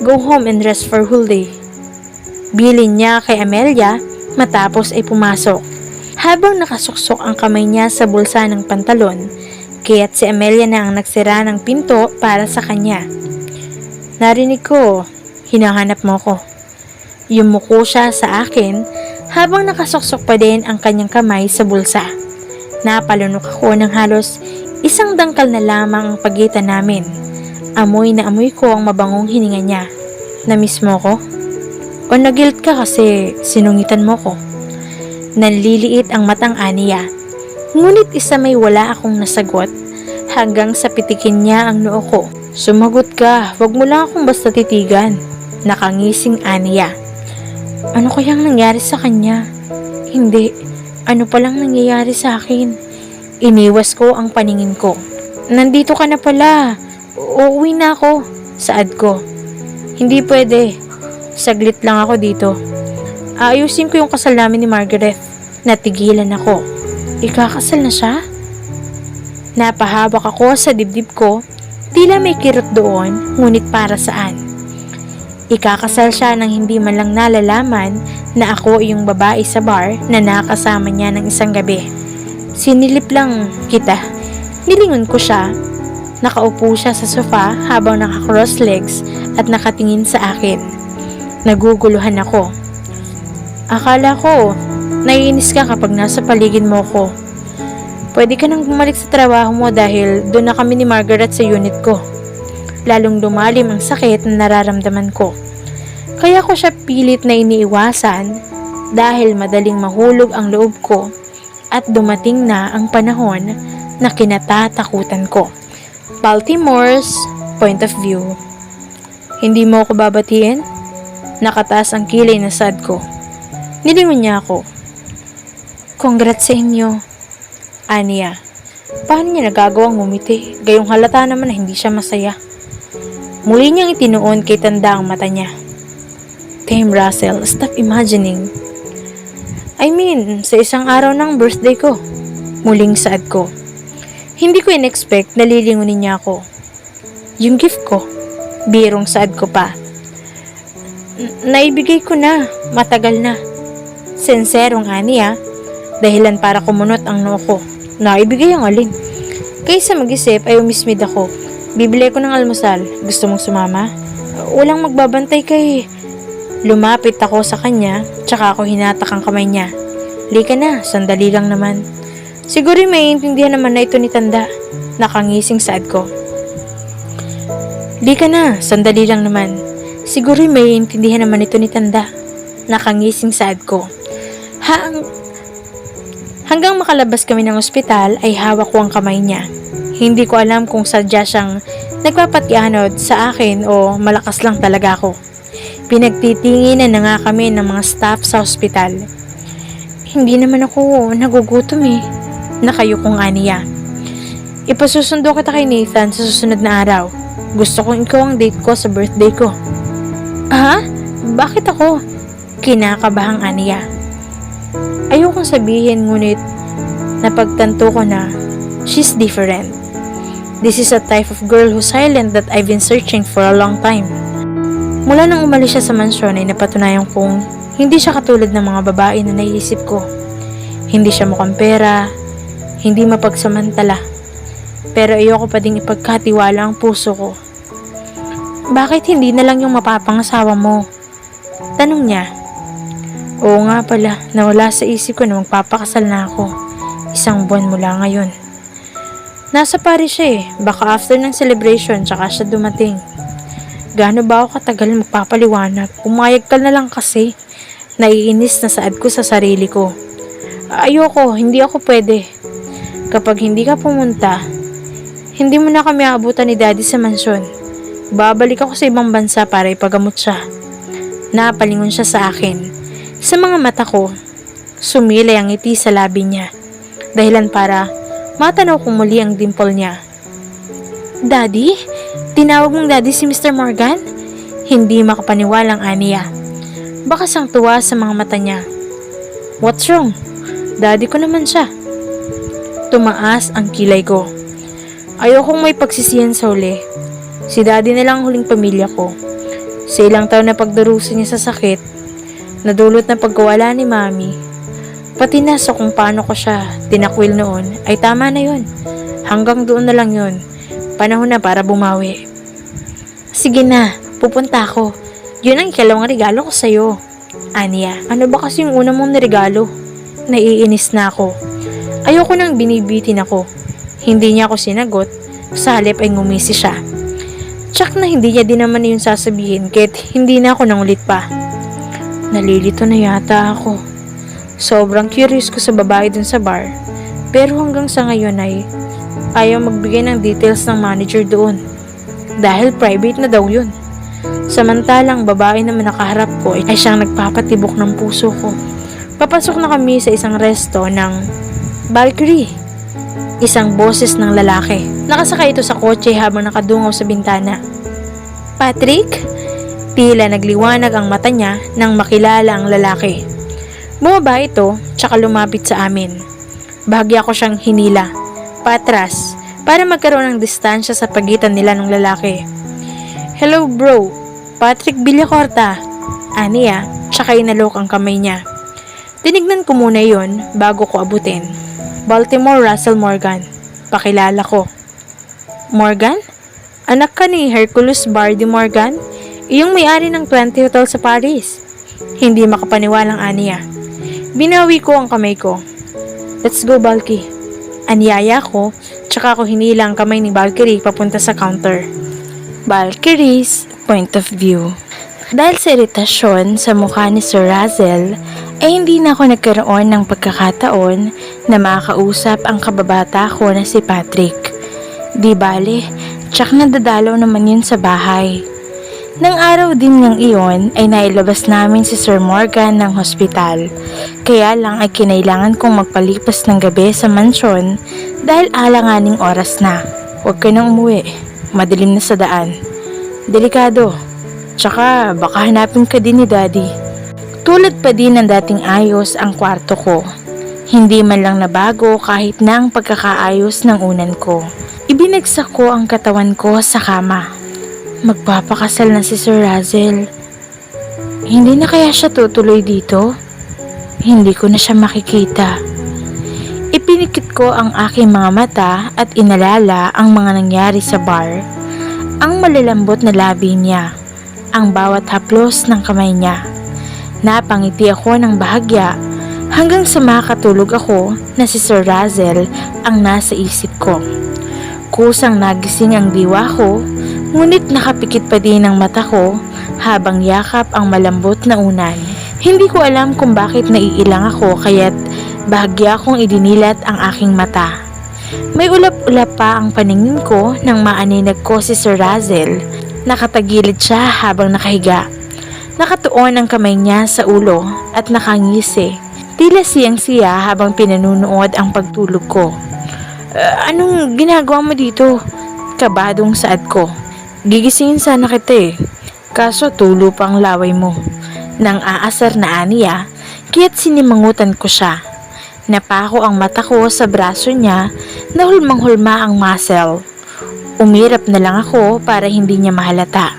Go home and rest for whole day. Bilin niya kay Amelia matapos ay pumasok. Habang nakasuksok ang kamay niya sa bulsa ng pantalon, kaya't si Amelia na ang nagsira ng pinto para sa kanya. Narinig ko, hinahanap mo ko. Yumuko siya sa akin habang nakasuksok pa din ang kanyang kamay sa bulsa. Napalunok ako ng halos isang dangkal na lamang ang pagitan namin. Amoy na amoy ko ang mabangong hininga niya. Namiss mo ko? O nagilt ka kasi sinungitan mo ko? Nanliliit ang matang Aniya. Ngunit isa may wala akong nasagot hanggang sa pitikin niya ang noo ko. Sumagot ka, wag mo lang akong basta titigan. Nakangising Aniya. Ano kayang nangyari sa kanya? Hindi, ano palang nangyayari sa akin? Iniwas ko ang paningin ko. Nandito ka na pala. Uuwi na ako. Saad ko. Hindi pwede. Saglit lang ako dito. Aayusin ko yung kasal namin ni Margaret. Natigilan ako. Ikakasal na siya? Napahawak ako sa dibdib ko. Tila may kirot doon, ngunit para saan? Ikakasal siya nang hindi man lang nalalaman na ako yung babae sa bar na nakasama niya ng isang gabi. Sinilip lang kita. Nilingon ko siya. Nakaupo siya sa sofa habang naka-cross legs at nakatingin sa akin. Naguguluhan ako. Akala ko, naiinis ka kapag nasa paligid mo ko. Pwede ka nang bumalik sa trabaho mo dahil doon na kami ni Margaret sa unit ko. Lalong lumalim ang sakit na nararamdaman ko. Kaya ko siya pilit na iniiwasan dahil madaling mahulog ang loob ko at dumating na ang panahon na kinatatakutan ko. Baltimore's point of view. Hindi mo ako babatiin? Nakataas ang kilay na sad ko. Nilingon niya ako. Congrats sa inyo. Aniya. Paano niya nagagawang ngumiti? Gayong halata naman na hindi siya masaya. Muli niyang itinuon kay tanda ang mata niya. Damn Russell, stop imagining. I mean, sa isang araw ng birthday ko. Muling saad ko. Hindi ko in-expect na lilingunin niya ako. Yung gift ko. Birong saad ko pa. Naibigay ko na. Matagal na. Senserong Aniya. Dahilan para kumunot ang noo ko. Naibigay ang alin. Kaysa mag-isip ay umismid ako. Bibili ko ng almusal. Gusto mong sumama? Walang magbabantay kay. Lumapit ako sa kanya, tsaka ako hinatak ang kamay niya. Lika na, sandali lang naman. Siguro may intindihan naman na ito ni Tanda. Nakangising saad ko. Lika na, sandali lang naman. Siguro may intindihan naman ito ni Tanda. Nakangising saad ko. Hanggang makalabas kami ng ospital ay hawak ko ang kamay niya. Hindi ko alam kung sadya siyang nagpapatyanod sa akin o malakas lang talaga ako. Pinagtitinginan na nga kami ng mga staff sa ospital. Hindi naman ako nagugutom eh. Nakayukong Aniya. Ipasusundo kita kay Nathan sa susunod na araw. Gusto kong ikaw ang date ko sa birthday ko. Ha? Bakit ako? Kinakabahang Aniya. Ayokong sabihin ngunit napagtanto ko na she's different. This is a type of girl who's silent that I've been searching for a long time. Mula nang umalis siya sa mansyon ay napatunayan kong hindi siya katulad ng mga babae na naiisip ko. Hindi siya mukhang pera, hindi mapagsamantala. Pero ayoko pa ding ipagkatiwala ang puso ko. Bakit hindi na lang yung mapapangasawa mo? Tanong niya. Oo nga pala, nawala sa isip ko na magpapakasal na ako. Isang buwan mula ngayon. Nasa Paris siya eh, baka after ng celebration tsaka siya dumating. Gaano ba ako katagal magpapaliwanag? Pumayag ka na lang kasi. Naiinis na saad ko sa sarili ko. Ayoko, hindi ako pwede. Kapag hindi ka pumunta, hindi mo na kami aabutan ni Daddy sa mansyon. Babalik ako sa ibang bansa para ipagamot siya. Napalingon siya sa akin. Sa mga mata ko, sumilay ang ngiti sa labi niya. Dahilan para matanaw kong muli ang dimple niya. Daddy? Tinawag mong Daddy si Mr. Morgan? Hindi makapaniwalang Aniya. Baka sang tuwa sa mga mata niya. What's wrong? Daddy ko naman siya. Tumaas ang kilay ko. Ayokong may pagsisiyan sa huli. Si daddy na lang ang huling pamilya ko. Sa ilang taon na pagdarusan niya sa sakit, nadulot na pagkawala ni mami, pati na sa kung paano ko siya tinakwil noon, ay tama na yun. Hanggang doon na lang yun. Panahon na para bumawi. Sige na, pupunta ako. Yun ang ikalawang regalo ko sa'yo. Aniya, ano ba kasi yung una mong regalo? Naiinis na ako. Ayoko nang binibitin ako. Hindi niya ako sinagot, sa halip ay ngumisi siya. Tsak na hindi niya din naman yun sasabihin kahit hindi na ako nangulit pa. Nalilito na yata ako. Sobrang curious ko sa babae dun sa bar, pero hanggang sa ngayon ay ayaw magbigay ng details ng manager doon dahil private na daw yun. Samantalang babae na nakaharap ko ay siyang nagpapatibok ng puso ko. Papasok na kami sa isang resto ng Valkyrie. Isang boses ng lalaki. Nakasakay ito sa kotse habang nakadungaw sa bintana. Patrick? Tila nagliwanag ang mata niya nang makilala ang lalaki. Bumaba ito, tsaka lumapit sa amin. Bahagya ko siyang hinila, patras, para magkaroon ng distansya sa pagitan nila ng lalaki. Hello bro, Patrick Villacorta. Aniya, tsaka inalok ang kamay niya. Tinignan ko muna yon bago ko abutin. Baltimore Russell Morgan. Pakilala ko. Morgan? Anak ka ni Hercules Bardi Morgan? Iyong may-ari ng 20 Hotel sa Paris. Hindi makapaniwalang aniya. Binawi ko ang kamay ko. Let's go, Balky. Anyaya ko, tsaka ko hinila ang kamay ni Valkyrie papunta sa counter. Valkyrie's point of view. Dahil sa iritasyon sa mukha ni Sir Razel, ay hindi na ako nagkaroon ng pagkakataon na makakausap ang kababata ko na si Patrick. Di bale, tsak nadadalaw naman yun sa bahay. Nang araw din ng iyon ay nailabas namin si Sir Morgan ng hospital. Kaya lang ay kinailangan kong magpalipas ng gabi sa mansyon dahil alanganing oras na. Huwag ka nang umuwi, madilim na sa daan. Delikado, tsaka baka hanapin ka din ni Daddy. Tulad pa din ng dating ayos ang kwarto ko. Hindi man lang nabago kahit na ang pagkakaayos ng unan ko. Ibinagsak ko ang katawan ko sa kama. Magpapakasal na si Sir Razel. Hindi na kaya siya tutuloy dito? Hindi ko na siya makikita. Ipinikit ko ang aking mga mata at inalala ang mga nangyari sa bar. Ang malalambot na labi niya, ang bawat haplos ng kamay niya. Napangiti ako ng bahagya hanggang sa makatulog ako na si Sir Razel ang nasa isip ko. Kusang nagising ang diwa ko, ngunit nakapikit pa din ang mata ko habang yakap ang malambot na unan. Hindi ko alam kung bakit naiilang ako kaya't bahagya akong idinilat ang aking mata. May ulap-ulap pa ang paningin ko nang maaninag ko si Sir Razel. Nakatagilid siya habang nakahiga. Nakatuon ang kamay niya sa ulo at nakangisi. Tila siyang-siya habang pinanunood ang pagtulog ko. Anong ginagawa mo dito? Kabadong saad ko. Gigisingin sana kita kaso tulo pa ang laway mo. Nang aasar na aniya, kaya't sinimangutan ko siya. Napako ang mata ko sa braso niya na hulmang-hulma ang muscle. Umirap na lang ako para hindi niya mahalata.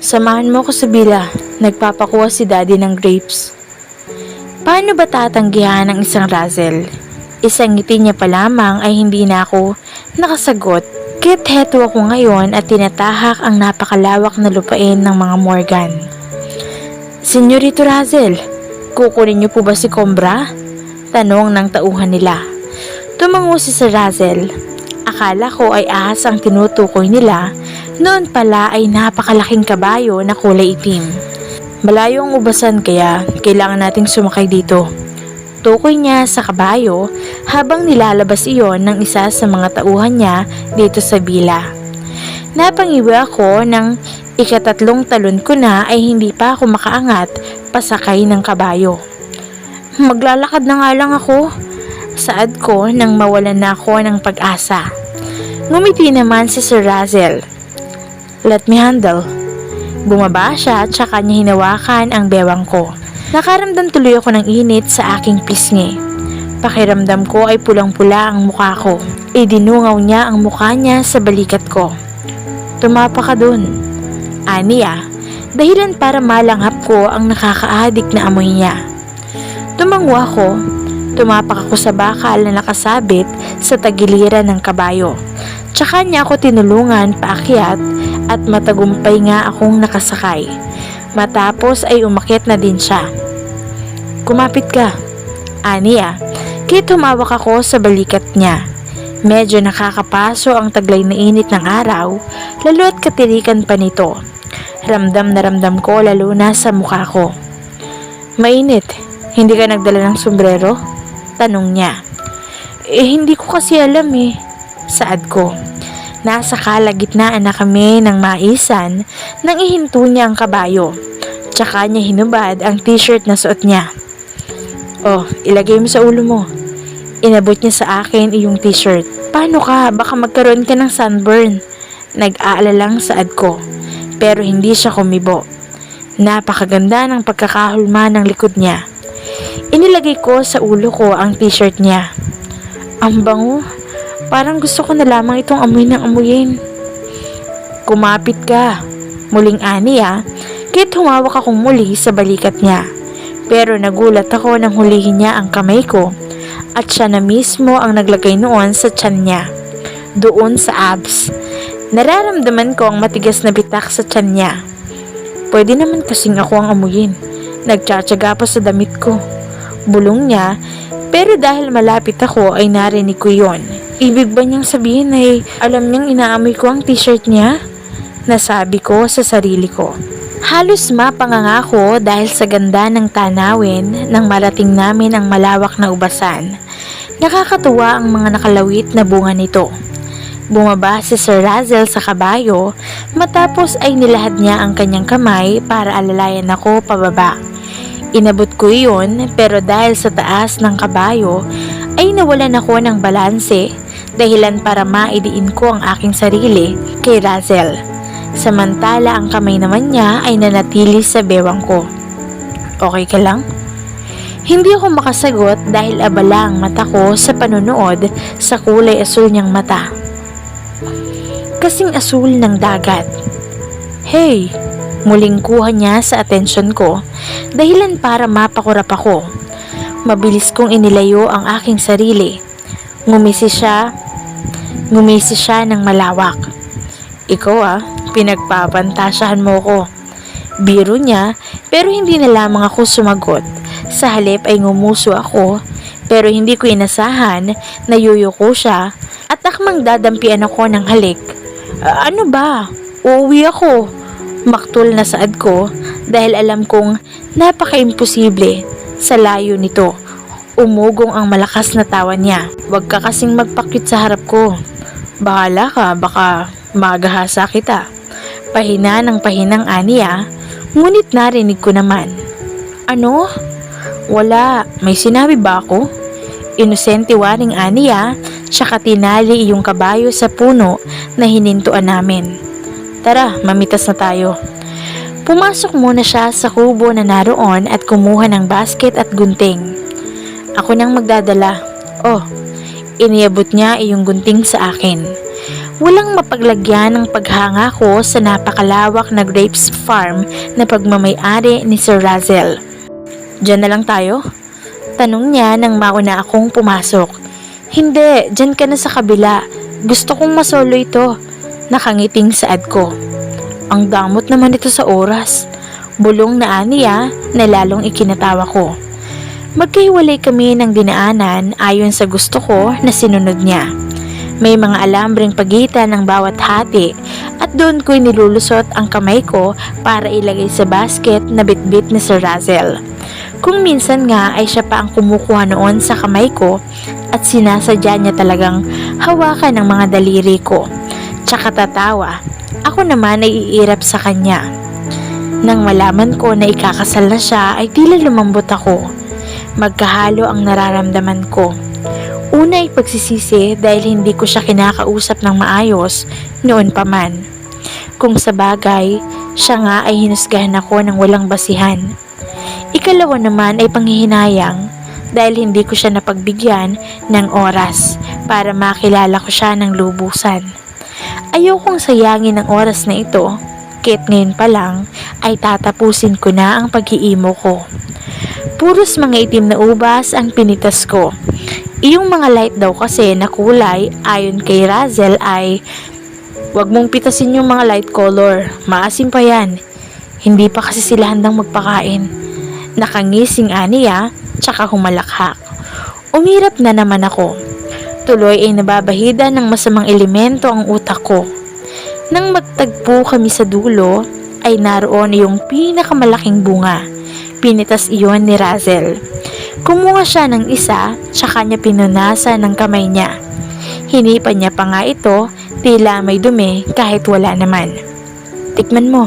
Samahan mo ko sa bila, nagpapakuha si Daddy ng grapes. Paano ba tatanggihan ng isang Razel? Isang ngiti niya pa lamang ay hindi na ako nakasagot. Kaya't heto ako ngayon at tinatahak ang napakalawak na lupain ng mga Morgan. Senyorito Razel, kukunin niyo po ba si Combra? Tanong ng tauhan nila. Tumango si Sir Razel. Akala ko ay ahas ang tinutukoy nila. Noon pala ay napakalaking kabayo na kulay itim. Malayo ang ubasan kaya kailangan nating sumakay dito. Tukoy niya sa kabayo habang nilalabas iyon ng isa sa mga tauhan niya dito sa bila. Napangiwi ako nang ikatatlong talon ko na ay hindi pa ako makaangat pasakay ng kabayo. Maglalakad na nga lang ako. Saad ko nang mawalan na ako ng pag-asa. Ngumiti naman si Sir Razel. Let me handle. Bumaba siya at saka niya hinawakan ang bewang ko. Nakaramdam tuloy ako ng init sa aking pisngi. Pakiramdam ko ay pulang-pula ang mukha ko. Idinungaw niya ang mukha niya sa balikat ko. tumapa ka dun. Aniya, dahilan para malanghap ko ang nakakaadik na amoy niya. Tumango ako, tumapak ako sa bakal na nakasabit sa tagiliran ng kabayo. Tsaka niya ako tinulungan paakyat at matagumpay nga akong nakasakay. Matapos ay umakyat na din siya. Kumapit ka, Aniya, kaya tumawak ako sa balikat niya. Medyo nakakapaso ang taglay na init ng araw, lalo at katirikan pa nito. Ramdam na ramdam ko lalo na sa mukha ko. Mainit, hindi ka nagdala ng sombrero? Tanong niya. Hindi ko kasi alam eh. Saad ko. Nasa kalagitnaan na kami ng maisan nang ihinto niya ang kabayo. Tsaka niya hinubad ang t-shirt na suot niya. Oh, ilagay mo sa ulo mo. Inabot niya sa akin iyong t-shirt. Paano ka? Baka magkaroon ka ng sunburn. Nag-aalalang saad ko. Pero hindi siya kumibo. Napakaganda ng pagkakahulma ng likod niya. Inilagay ko sa ulo ko ang t-shirt niya. Ang bango. Parang gusto ko na lamang itong amoy ng amuyin. Kumapit ka. Muling Aniya, kaya humawak akong muli sa balikat niya. Pero nagulat ako nang hulihin niya ang kamay ko at siya na mismo ang naglagay noon sa tiyan niya. Doon sa abs. Nararamdaman ko ang matigas na bitak sa tiyan niya. Pwede naman kasing ako ang amuyin. Nagtsatsaga pa sa damit ko. Bulong niya, pero dahil malapit ako ay narinig ko yon. Ibig ba niyang sabihin ay alam niyang inaamoy ko ang t-shirt niya? Nasabi ko sa sarili ko. Halos mapanganga ko dahil sa ganda ng tanawin nang marating namin ang malawak na ubasan. Nakakatuwa ang mga nakalawit na bunga nito. Bumaba si Sir Razel sa kabayo matapos ay nilahad niya ang kanyang kamay para alalayan ako pababa. Inabot ko iyon pero dahil sa taas ng kabayo ay nawalan ako ng balanse dahilan para maidiin ko ang aking sarili kay Razel. Samantala ang kamay naman niya ay nanatili sa bewang ko. Okay ka lang? Hindi ako makasagot dahil abala ang mata ko sa panonood sa kulay asul niyang mata. Kasing asul ng dagat. Hey! Muling kuha niya sa atensyon ko dahilan para mapakurap ako. Mabilis kong inilayo ang aking sarili. Ngumisi siya ng malawak. Ikaw pinagpapantasyahan mo ko. Biro niya pero hindi na lamang ako sumagot. Sa halip ay ngumuso ako pero hindi ko inasahan na yuyuko siya at akmang dadampian ako ng halik. Ano ba? Uuwi ako. Maktul na saad ko dahil alam kong napaka-imposible sa layo nito. Umugong ang malakas na tawa niya. Huwag ka kasing magpakyut sa harap ko. Bahala ka, baka magahasa kita. Pahina ng pahinang Aniya, ngunit narinig ko naman. Ano? Wala, may sinabi ba ako? Inosente waring Aniya, tsaka tinali iyong kabayo sa puno na hinintuan namin. Tara, mamitas na tayo. Pumasok muna siya sa kubo na naroon at kumuha ng basket at gunting. Ako nang magdadala. Oh, iniabot niya iyong gunting sa akin. Walang mapaglagyan ng paghanga ko sa napakalawak na grapes farm na pagmamay-ari ni Sir Razel. Diyan na lang tayo? Tanong niya nang mauna akong pumasok. Hindi, diyan ka na sa kabila. Gusto kong masolo ito. Nakangiting saad ko. Ang damot naman ito sa oras. Bulong na Aniya na lalong ikinatawa ko. Magkahiwalay kami ng dinaanan ayon sa gusto ko na sinunod niya. May mga alambreng pagitan ng bawat hati at doon ko'y nilulusot ang kamay ko para ilagay sa basket na bitbit ni Sir Razel. Kung minsan nga ay siya pa ang kumukuha noon sa kamay ko at sinasadya niya talagang hawakan ng mga daliri ko. Tsaka tatawa. Ako naman ay iirap sa kanya. Nang malaman ko na ikakasal na siya ay tila lumambot ako. Magkahalo ang nararamdaman ko. Una ay pagsisisi dahil hindi ko siya kinakausap ng maayos noon pa man. Kung sa bagay, siya nga ay hinusgahan ako ng walang basihan. Ikalawa naman ay panghihinayang dahil hindi ko siya napagbigyan ng oras para makilala ko siya ng lubusan. Ayokong sayangin ang oras na ito, kaya't ngayon pa lang ay tatapusin ko na ang pag-iimo ko. Puros mga itim na ubas ang pinitas ko. Iyong mga light daw kasi na kulay ayon kay Razel ay, "Wag mong pitasin yung mga light color, maasim pa yan." Hindi pa kasi sila handang magpakain. Nakangising aniya, tsaka humalakhak. Umirap na naman ako. Tuloy ay nababahida ng masamang elemento ang utak ko. Nang magtagpo kami sa dulo, ay naroon yung pinakamalaking bunga. Pinitas iyon ni Razel. Kumuha siya ng isa, tsaka niya pinunasan ng kamay niya. Hinipan niya pa nga ito, tila may dumi kahit wala naman. Tikman mo.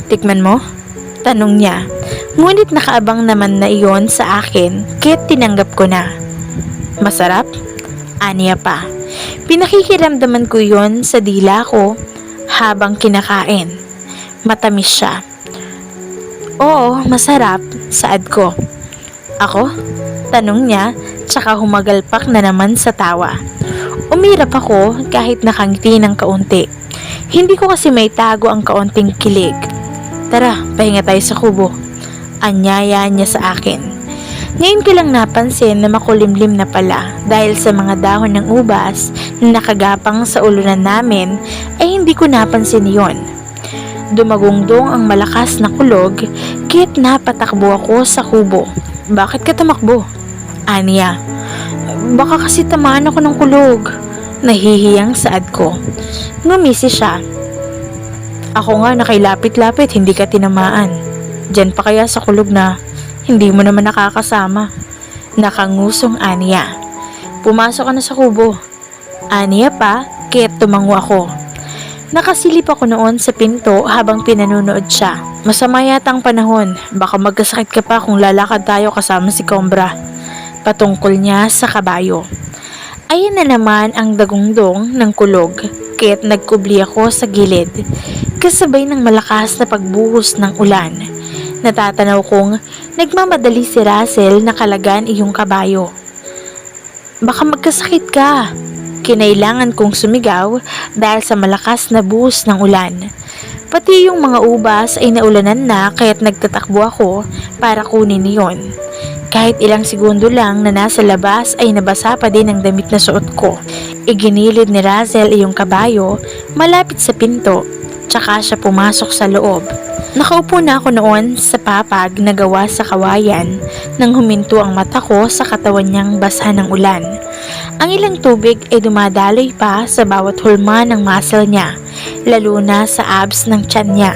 Tikman mo? Tanong niya. Ngunit nakaabang naman na iyon sa akin, kaya't tinanggap ko na. Masarap? Aniya pa. Pinakikiramdaman ko iyon sa dila ko habang kinakain. Matamis siya. Oo, masarap, saad ko. Ako? Tanong niya, tsaka humagalpak na naman sa tawa. Umirap ako kahit nakangiti ng kaunti. Hindi ko kasi may tago ang kaunting kilig. Tara, pahinga tayo sa kubo. Anyaya niya sa akin. Ngayon ko lang napansin na makulimlim na pala dahil sa mga dahon ng ubas na nakagapang sa ulunan namin ay hindi ko napansin yon. Dumagungdong ang malakas na kulog, kaya't napatakbo ako sa kubo. Bakit ka tumakbo? Aniya. Baka kasi tamaan ako ng kulog. Nahihiyang saad ko. Ngumisi siya. Ako nga nakailapit-lapit, hindi ka tinamaan. Diyan pa kaya sa kulog na hindi mo naman nakakasama. Nakangusong aniya. Pumasok ka na sa kubo. Aniya pa, kaya't tumango ako. Nakasilip ako noon sa pinto habang pinanunood siya. Masama yata ang panahon. Baka magkasakit ka pa kung lalakad tayo kasama si Combra. Patungkol niya sa kabayo. Ayan na naman ang dagungdong ng kulog, kaya't nagkubli ako sa gilid. Kasabay ng malakas na pagbuhos ng ulan. Natatanaw kong nagmamadali si Russell na kalagan iyong kabayo. Baka magkasakit ka. Kinailangan kong sumigaw dahil sa malakas na buhos ng ulan. Pati yung mga ubas ay naulanan na kaya't nagtatakbo ako para kunin iyon. Kahit ilang segundo lang na nasa labas ay nabasa pa din ang damit na suot ko. Iginilid ni Russell iyong kabayo malapit sa pinto, tsaka siya pumasok sa loob. Nakaupo na ako noon sa papag na gawa sa kawayan nang huminto ang mata ko sa katawan niyang basa ng ulan. Ang ilang tubig ay dumadaloy pa sa bawat hulma ng muscle niya, lalo na sa abs ng tiyan niya.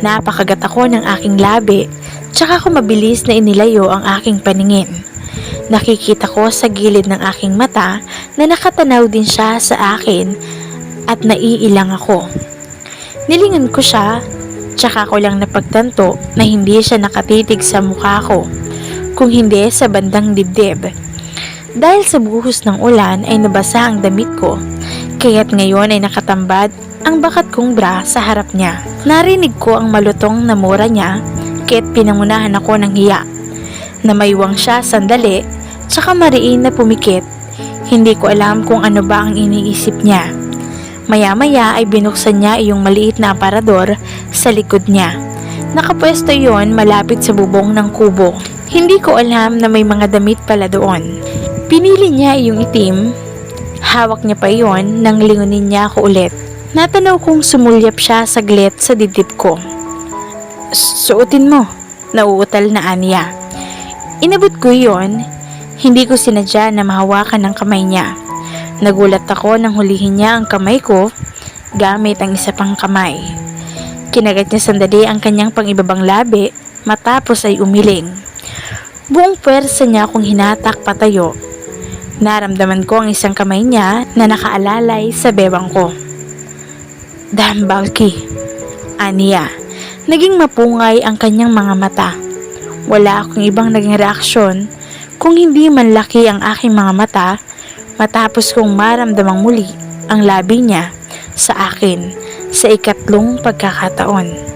Napakagat ako ng aking labi, tsaka ko mabilis na inilayo ang aking paningin. Nakikita ko sa gilid ng aking mata na nakatanaw din siya sa akin at naiilang ako. Nilingon ko siya, tsaka ko lang napagtanto na hindi siya nakatitig sa mukha ko, kung hindi sa bandang dibdib. Dahil sa buhos ng ulan ay nabasa ang damit ko, kaya't ngayon ay nakatambad ang bakat kong bra sa harap niya. Narinig ko ang malutong na mura niya, kaya't pinangunahan ako ng hiya. Namaywang siya sandali, tsaka mariin na pumikit. Hindi ko alam kung ano ba ang iniisip niya. Maya-maya ay binuksan niya iyong maliit na aparador sa likod niya. Nakapwesto iyon malapit sa bubong ng kubo. Hindi ko alam na may mga damit pala doon. Pinili niya iyong itim. Hawak niya pa iyon nang lingunin niya ako ulit. Natanaw kong sumulyap siya saglit sa dibdib ko. Suotin mo, nauutal na aniya. Inabot ko iyon. Hindi ko sinadya na mahawakan ng kamay niya. Nagulat ako nang hulihin niya ang kamay ko gamit ang isa pang kamay. Kinagat niya sandali ang kanyang pangibabang labi matapos ay umiling. Buong puwersa niya akong hinatak patayo. Naramdaman ko ang isang kamay niya na nakaalalay sa bewang ko. Damn bulky, aniya. Naging mapungay ang kanyang mga mata. Wala akong ibang naging reaksyon kung hindi man laki ang aking mga mata matapos kong maramdamang muli ang labi niya sa akin sa ikatlong pagkakataon.